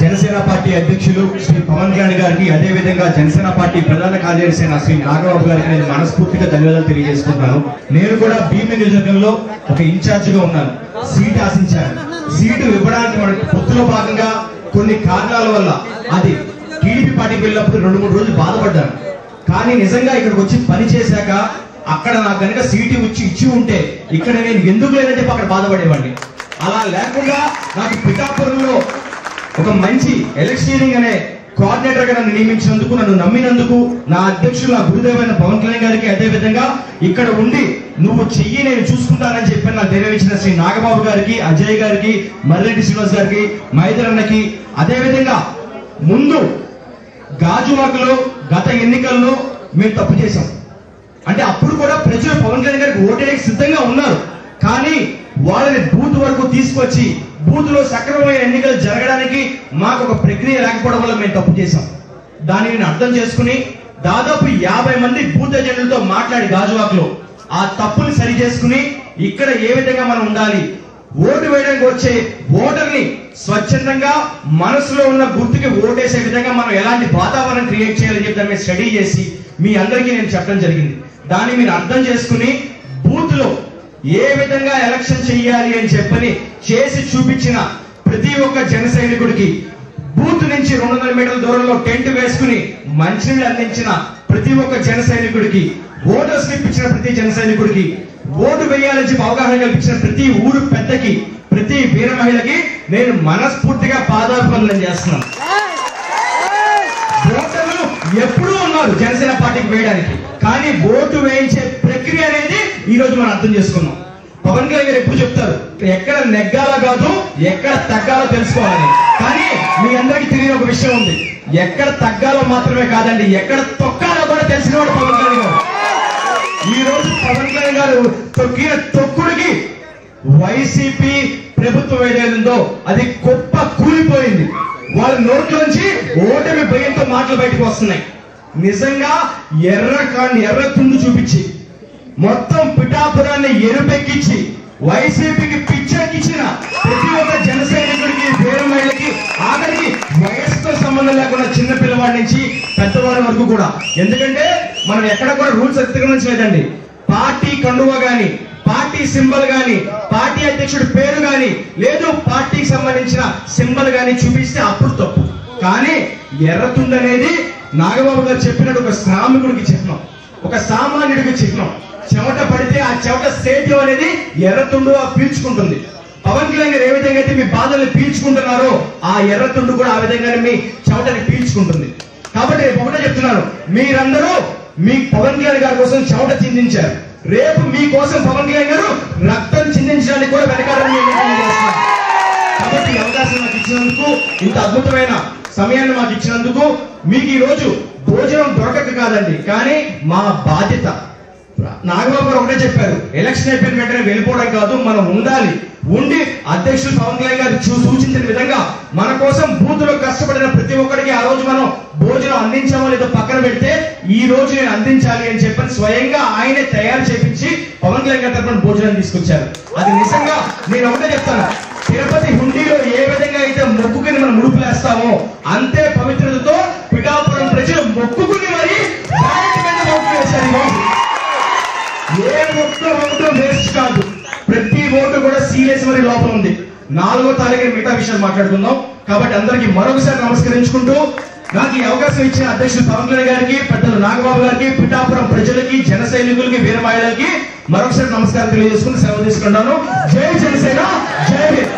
Janasena party అధ్యక్షులు శ్రీ పవన్ కళ్యాణ్ గారికి, అదే విధంగా జనసేన పార్టీ ప్రధాన కార్యదర్శి అయిన శ్రీ నాగబాబు గారికి నేను మనస్ఫూర్తిగా ధన్యవాదాలు తెలియజేసుకుంటున్నాను. నేను కూడా భీమిలి నియోజకవర్గంలో ఒక ఇన్ఛార్జ్ గా ఉన్నాను. సీట్ ఆశించాను. సీటు ఇవ్వడానికి మన పొత్తులో భాగంగా కొన్ని కారణాల వల్ల అది టీడీపీ పార్టీకి వెళ్ళినప్పుడు 2-3 రోజులు బాధపడ్డాను. కానీ నిజంగా ఇక్కడికి వచ్చి పని చేశాక అక్కడ నాకు కనుక సీటు ఇచ్చి ఉంటే ఇక్కడ నేను ఎందుకు లేదంటే అక్కడ బాధపడేవాడిని. అలా లేకుండా నాకు పిఠాపురంలో ఒక మంచి ఎలక్షనింగ్ అనే కోఆర్డినేటర్ గా నన్ను నియమించినందుకు, నన్ను నమ్మినందుకు నా అధ్యక్షులు నా గురుదేవైన పవన్ కళ్యాణ్ గారికి, అదే విధంగా ఇక్కడ ఉండి నువ్వు చెయ్యి నేను చూసుకుంటానని చెప్పి నాకు ధైర్యం ఇచ్చిన శ్రీ నాగబాబు గారికి, అజయ్ గారికి, మర్రెడ్డి శ్రీనివాస్ గారికి, మైదర్ అన్నకి, అదే విధంగా ముందు గాజువాకలో గత ఎన్నికల్లో మేము తప్పు చేశాం. అంటే అప్పుడు కూడా ప్రజలు పవన్ కళ్యాణ్ గారికి ఓటేయడానికి సిద్ధంగా ఉన్నారు. కానీ వాళ్ళని బూత్ వరకు తీసుకొచ్చి బూత్ లో సక్రమమైన ఎన్నికలు జరగడానికి మాకు ఒక ప్రక్రియ లేకపోవడం వల్ల మేము తప్పు చేశాం. దాన్ని నేను అర్థం చేసుకుని దాదాపు 50 మంది బూత్ ఏజెంట్లతో మాట్లాడి గాజువాకలో ఆ తప్పుని సరి చేసుకుని ఇక్కడ ఏ విధంగా మనం ఉండాలి, ఓటు వేయడానికి వచ్చే ఓటర్ని స్వచ్ఛందంగా మనసులో ఉన్న గుర్తుకి ఓటేసే విధంగా మనం ఎలాంటి వాతావరణం క్రియేట్ చేయాలని చెప్పి దాన్ని స్టడీ చేసి మీ అందరికీ నేను చెప్పడం జరిగింది. దాన్ని మీరు అర్థం చేసుకుని బూత్ లో ఏ విధంగా ఎలక్షన్ చెయ్యాలి అని చెప్పని చేసి చూపించిన ప్రతి ఒక్క జన సైనికుడికి, బూత్ నుంచి 200 మీటర్ల దూరంలో టెంట్ వేసుకుని మంచినీళ్ళు అందించిన ప్రతి ఒక్క జన సైనికుడికి, ఓటర్ స్లిప్ ఇచ్చిన ప్రతి జన సైనికుడికి, ఓటు వేయాలని చెప్పి అవగాహన కల్పించిన ప్రతి ఊరు పెద్దకి, ప్రతి వీర మహిళకి నేను మనస్ఫూర్తిగా పాదాభివందనం చేస్తున్నాను. ఓటర్లు ఎప్పుడూ ఉన్నారు జనసేన పార్టీకి వేయడానికి, కానీ ఓటు వేయించే ప్రక్రియ అనేది ఈ రోజు మనం అర్థం చేసుకున్నాం. పవన్ కళ్యాణ్ గారు ఎప్పుడు చెప్తారు, ఎక్కడ నెగ్గాలో కాదు ఎక్కడ తగ్గాలో తెలుసుకోవాలని. కానీ మీ అందరికీ తెలియని ఒక విషయం ఉంది, ఎక్కడ తగ్గాలో మాత్రమే కాదండి, ఎక్కడ తొక్కాలో కూడా తెలిసినవాడు పవన్ కళ్యాణ్ గారు. ఈ రోజు పవన్ కళ్యాణ్ గారు తొక్కిన తొక్కుడికి వైసీపీ ప్రభుత్వం ఏదైందో అది గొప్ప కూలిపోయింది. వాళ్ళ నోట్లోంచి ఓటమి భయంతో మాటలు బయటకు వస్తున్నాయి. నిజంగా ఎర్ర తుండు చూపించి మొత్తం పిఠాపురాన్ని ఎరుపెక్కించి వైసీపీకి పిచ్చెక్కించిన ప్రతి ఒక్క జన సైనికుడికి, వీర మహిళకి, ఆఖరికి వయసుతో సంబంధం లేకుండా చిన్న పిల్లవాడి నుంచి పెద్దవాడి వరకు కూడా. ఎందుకంటే మనం ఎక్కడ కూడా రూల్స్ అతిక్రమించలేదండి. పార్టీ కండువా గాని, పార్టీ సింబల్ గాని, పార్టీ అధ్యక్షుడి పేరు గాని, లేదు పార్టీకి సంబంధించిన సింబల్ గాని చూపిస్తే అప్పుడు తప్పు. కానీ ఎర్రతుండు అనేది నాగబాబు గారు చెప్పినట్టు ఒక శ్రామికుడికి చిహ్నం, ఒక సామాన్యుడికి చిహ్నం. చెమట పడితే ఆ చెమట సేద్యం అనేది ఎర్రతుండు పీల్చుకుంటుంది. పవన్ కళ్యాణ్ గారు ఏ విధంగా అయితే మీ బాధల్ని పీల్చుకుంటున్నారో ఆ ఎర్రతుండు కూడా ఆ విధంగానే మీ చెమటని పీల్చుకుంటుంది. కాబట్టి రేపు ఒకటే చెప్తున్నాను, మీరందరూ మీ పవన్ కళ్యాణ్ గారి కోసం చెమట చిందించారు. రేపు మీకోసం పవన్ కళ్యాణ్ గారు రక్తం చిందించడానికి కూడా వెనకాడని చేస్తున్నారు. కాబట్టి ఈ అవకాశం నాకు ఇచ్చినందుకు, ఇంత అద్భుతమైన సమయాన్ని మాకు ఇచ్చినందుకు, మీకు ఈ రోజు భోజనం దొరకక కాదండి, కానీ మా బాధ్యత. నాగబాబు గారు ఒకటే చెప్పారు, ఎలక్షన్ అయిపోయిన వెంటనే వెళ్ళిపోవడం కాదు, మనం ఉండాలి. ఉండి అధ్యక్షులు పవన్ కళ్యాణ్ గారు సూచించిన విధంగా మన కోసం బూత్ లో కష్టపడిన ప్రతి ఒక్కరికి ఆ రోజు మనం భోజనం అందించామో లేదో పక్కన పెడితే ఈ రోజు నేను అందించాలి అని చెప్పని స్వయంగా ఆయనే తయారు చేపించి పవన్ కళ్యాణ్ గారి తరఫున భోజనం తీసుకొచ్చారు. అది నిజంగా నేను ఒకటే చెప్తాను, తిరుపతి హుండీలో ఏ విధంగా అయితే మొక్కుకుని మనం ముడుపులేస్తామో అంతే పవిత్రతతో పిఠాపురం ప్రజలు మొక్కుకుని మరి ఓటు వేశారు. ఏ ఓటు వేస్ట్ కాదు, ప్రతి ఓటు కూడా సీరియస్ మరి లోపల ఉంది. 4వ తారీఖున మిగతా విషయాలు మాట్లాడుకుందాం. కాబట్టి అందరికీ మరొకసారి నమస్కరించుకుంటూ నాకు ఈ అవకాశం ఇచ్చిన అధ్యక్షుడు పవన్ కళ్యాణ్ గారికి, పెద్దలు నాగబాబు గారికి, పిఠాపురం ప్రజలకి, జన సైనికులకి, వీర మహిళలకి మరొకసారి నమస్కారం తెలియజేసుకుని సెలవు తీసుకుంటాను. జై జనసేన, జై హింద్.